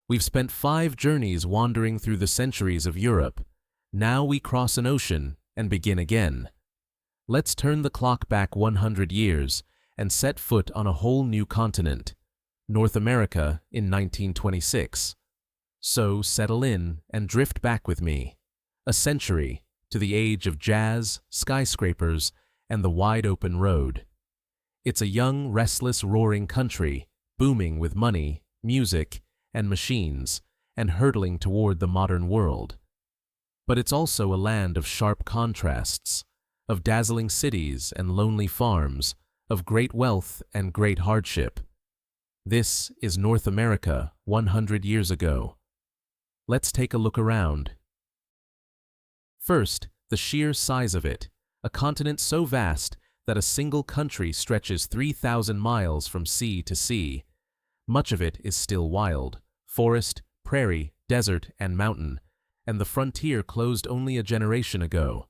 We've spent 5 journeys wandering through the centuries of Europe. Now we cross an ocean and begin again. Let's turn the clock back 100 years and set foot on a whole new continent, North America in 1926. So settle in and drift back with me, a century, to the age of jazz, skyscrapers, and the wide-open road. It's a young, restless, roaring country, booming with money, music, and machines, and hurtling toward the modern world. But it's also a land of sharp contrasts, of dazzling cities and lonely farms, of great wealth and great hardship. This is North America 100 years ago. Let's take a look around. First, the sheer size of it, a continent so vast that a single country stretches 3,000 miles from sea to sea. Much of it is still wild, forest, prairie, desert, and mountain, and the frontier closed only a generation ago.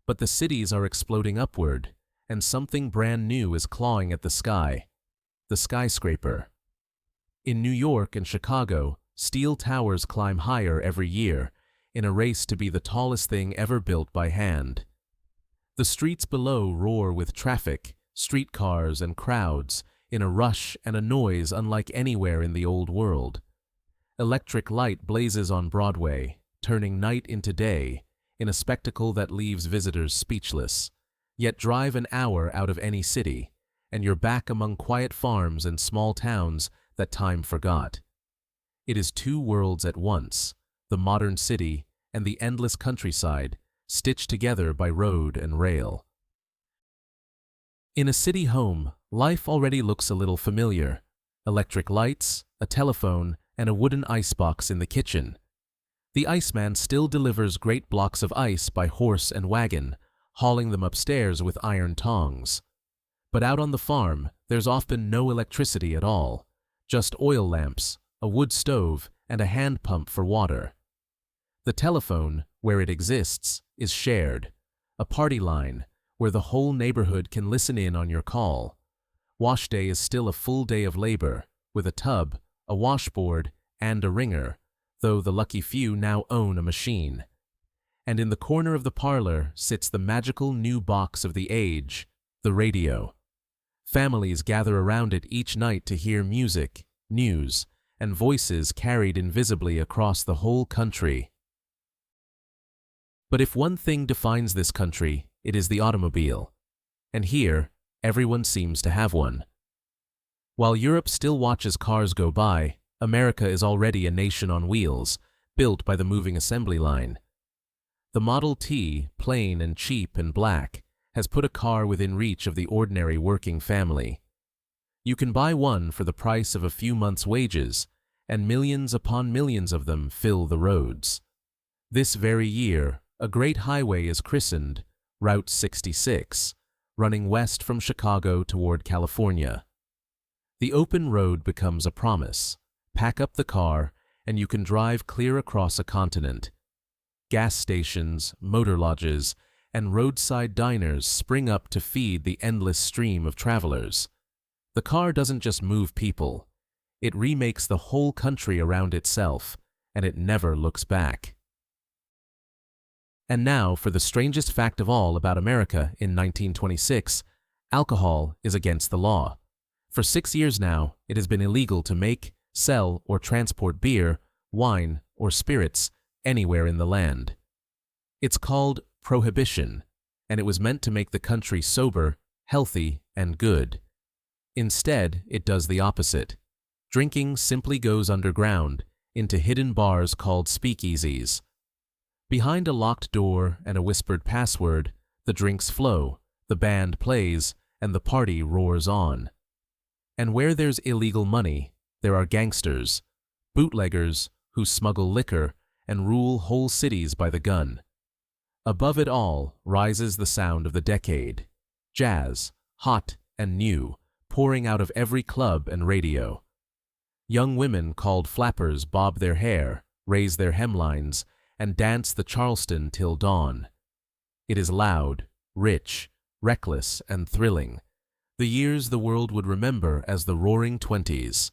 But the cities are exploding upward, and something brand new is clawing at the sky: the skyscraper. In New York and Chicago, steel towers climb higher every year, in a race to be the tallest thing ever built by hand. The streets below roar with traffic, streetcars and crowds, in a rush and a noise unlike anywhere in the old world. Electric light blazes on Broadway, turning night into day, in a spectacle that leaves visitors speechless. Yet drive an hour out of any city, and you're back among quiet farms and small towns that time forgot. It is 2 worlds at once, the modern city and the endless countryside, stitched together by road and rail. In a city home, life already looks a little familiar. Electric lights, a telephone, and a wooden icebox in the kitchen. The iceman still delivers great blocks of ice by horse and wagon, hauling them upstairs with iron tongs. But out on the farm, there's often no electricity at all, just oil lamps, a wood stove, and a hand pump for water. The telephone, where it exists, is shared, a party line, where the whole neighborhood can listen in on your call. Wash day is still a full day of labor, with a tub, a washboard, and a wringer, though the lucky few now own a machine. And in the corner of the parlor sits the magical new box of the age, the radio. Families gather around it each night to hear music, news, and voices carried invisibly across the whole country. But if one thing defines this country, it is the automobile. And here, everyone seems to have one. While Europe still watches cars go by, America is already a nation on wheels, built by the moving assembly line. The Model T, plain and cheap and black, has put a car within reach of the ordinary working family. You can buy one for the price of a few months' wages, and millions upon millions of them fill the roads. This very year, a great highway is christened Route 66, running west from Chicago toward California. The open road becomes a promise. Pack up the car, and you can drive clear across a continent. Gas stations, motor lodges, and roadside diners spring up to feed the endless stream of travelers. The car doesn't just move people. It remakes the whole country around itself, and it never looks back. And now for the strangest fact of all about America in 1926, alcohol is against the law. For 6 years now, it has been illegal to make, sell, or transport beer, wine, or spirits anywhere in the land. It's called Prohibition, and it was meant to make the country sober, healthy, and good. Instead, it does the opposite. Drinking simply goes underground, into hidden bars called speakeasies. Behind a locked door and a whispered password, the drinks flow, the band plays, and the party roars on. And where there's illegal money, there are gangsters, bootleggers who smuggle liquor and rule whole cities by the gun. Above it all rises the sound of the decade, jazz, hot and new, pouring out of every club and radio. Young women called flappers bob their hair, raise their hemlines, and dance the Charleston till dawn. It is loud, rich, reckless, and thrilling, the years the world would remember as the Roaring Twenties.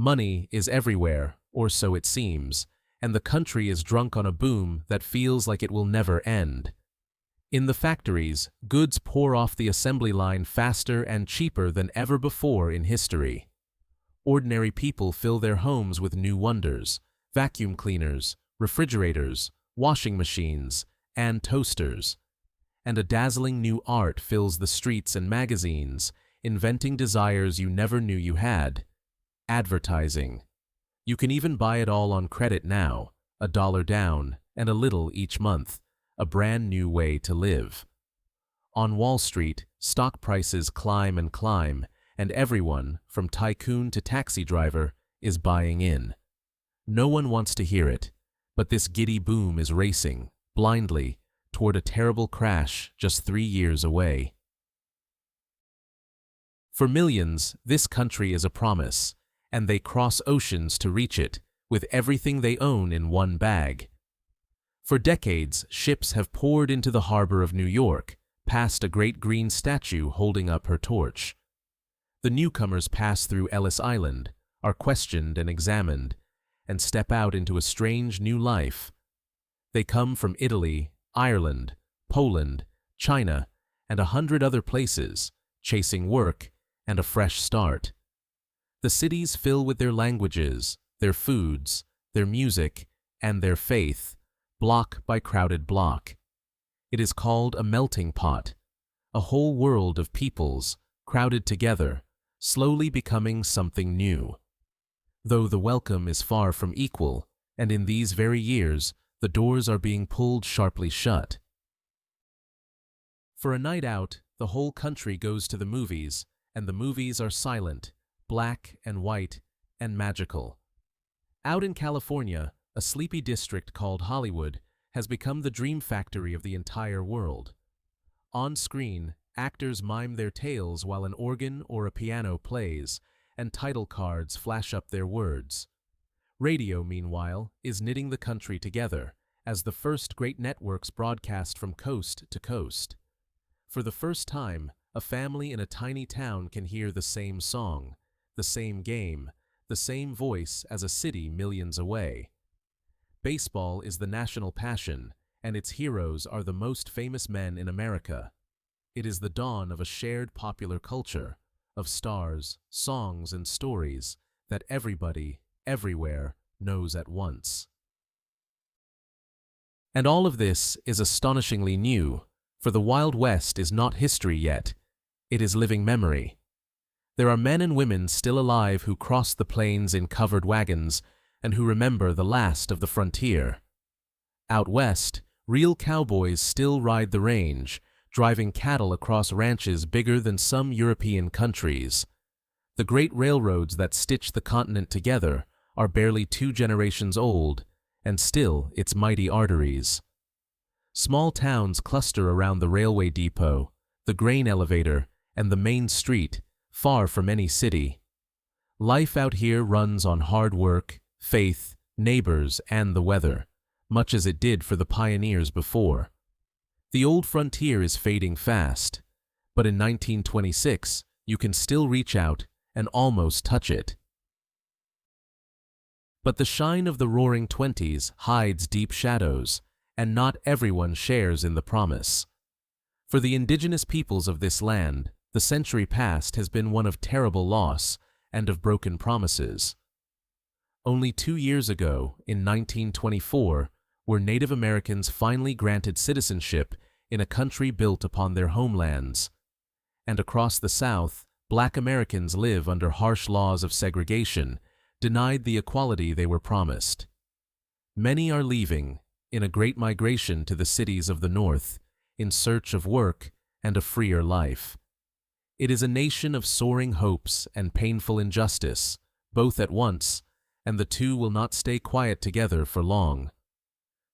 Money is everywhere, or so it seems, and the country is drunk on a boom that feels like it will never end. In the factories, goods pour off the assembly line faster and cheaper than ever before in history. Ordinary people fill their homes with new wonders: vacuum cleaners, refrigerators, washing machines, and toasters. And a dazzling new art fills the streets and magazines, inventing desires you never knew you had. Advertising. You can even buy it all on credit now, $1 down, and a little each month, a brand new way to live. On Wall Street, stock prices climb and climb, and everyone, from tycoon to taxi driver, is buying in. No one wants to hear it, but this giddy boom is racing, blindly, toward a terrible crash just 3 years away. For millions, this country is a promise, and they cross oceans to reach it, with everything they own in one bag. For decades, ships have poured into the harbor of New York, past a great green statue holding up her torch. The newcomers pass through Ellis Island, are questioned and examined, and step out into a strange new life. They come from Italy, Ireland, Poland, China, and 100 other places, chasing work and a fresh start. The cities fill with their languages, their foods, their music, and their faith, block by crowded block. It is called a melting pot, a whole world of peoples, crowded together, slowly becoming something new. Though the welcome is far from equal, and in these very years, the doors are being pulled sharply shut. For a night out, the whole country goes to the movies, and the movies are silent, black and white, and magical. Out in California, a sleepy district called Hollywood has become the dream factory of the entire world. On screen, actors mime their tales while an organ or a piano plays, and title cards flash up their words. Radio, meanwhile, is knitting the country together, as the first great networks broadcast from coast to coast. For the first time, a family in a tiny town can hear the same song, the same game, the same voice as a city millions away. Baseball is the national passion, and its heroes are the most famous men in America. It is the dawn of a shared popular culture, of stars, songs, and stories that everybody, everywhere, knows at once. And all of this is astonishingly new, for the Wild West is not history yet. It is living memory. There are men and women still alive who crossed the plains in covered wagons and who remember the last of the frontier. Out west, real cowboys still ride the range, driving cattle across ranches bigger than some European countries. The great railroads that stitch the continent together are barely 2 generations old, and still its mighty arteries. Small towns cluster around the railway depot, the grain elevator, and the main street, far from any city. Life out here runs on hard work, faith, neighbors, and the weather, much as it did for the pioneers before. The old frontier is fading fast, but in 1926, you can still reach out and almost touch it. But the shine of the Roaring Twenties hides deep shadows, and not everyone shares in the promise. For the indigenous peoples of this land, the century past has been one of terrible loss and of broken promises. Only 2 years ago, in 1924, were Native Americans finally granted citizenship in a country built upon their homelands. And across the South, Black Americans live under harsh laws of segregation, denied the equality they were promised. Many are leaving, in a great migration to the cities of the North, in search of work and a freer life. It is a nation of soaring hopes and painful injustice, both at once, and the two will not stay quiet together for long.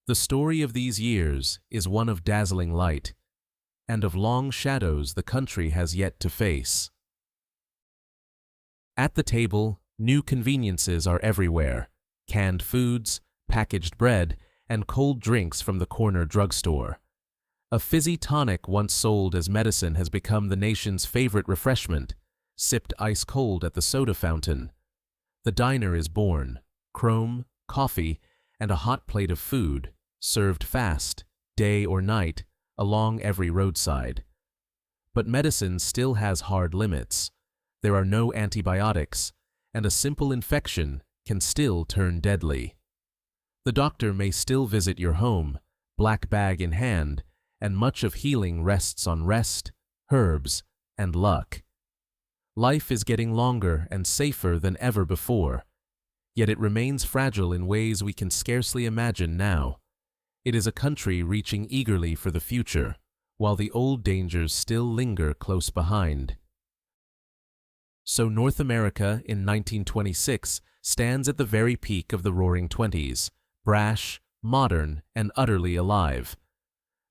The story of these years is one of dazzling light, and of long shadows the country has yet to face. At the table, new conveniences are everywhere: canned foods, packaged bread, and cold drinks from the corner drugstore. A fizzy tonic once sold as medicine has become the nation's favorite refreshment, sipped ice cold at the soda fountain. The diner is born, chrome, coffee, and a hot plate of food, served fast, day or night, along every roadside. But medicine still has hard limits. There are no antibiotics, and a simple infection can still turn deadly. The doctor may still visit your home, black bag in hand, and much of healing rests on rest, herbs, and luck. Life is getting longer and safer than ever before, yet it remains fragile in ways we can scarcely imagine now. It is a country reaching eagerly for the future, while the old dangers still linger close behind. So North America in 1926 stands at the very peak of the Roaring Twenties, brash, modern, and utterly alive.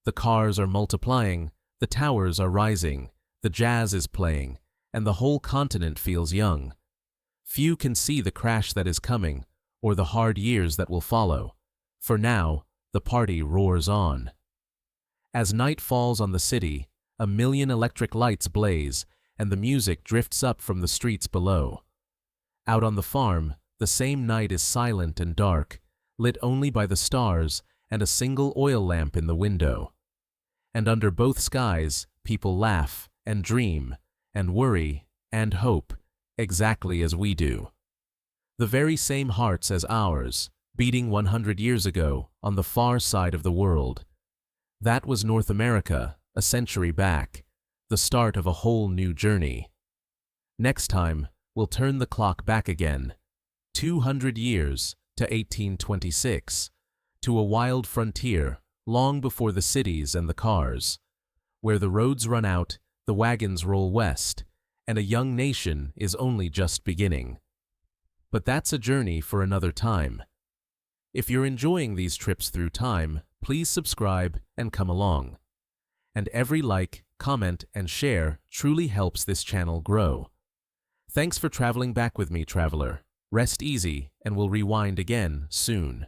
The cars are multiplying, the towers are rising, the jazz is playing, and the whole continent feels young. Few can see the crash that is coming, or the hard years that will follow. For now, the party roars on. As night falls on the city, 1,000,000 electric lights blaze, and the music drifts up from the streets below. Out on the farm, the same night is silent and dark, lit only by the stars and a single oil lamp in the window. And under both skies, people laugh and dream and worry and hope, exactly as we do. The very same hearts as ours, beating 100 years ago on the far side of the world. That was North America, a century back, the start of a whole new journey. Next time, we'll turn the clock back again, 200 years to 1826, to a wild frontier long before the cities and the cars, where the roads run out, the wagons roll west, and a young nation is only just beginning. But that's a journey for another time. If you're enjoying these trips through time, please subscribe and come along. And every like, comment, and share truly helps this channel grow. Thanks for traveling back with me, traveler. Rest easy, and we'll rewind again soon.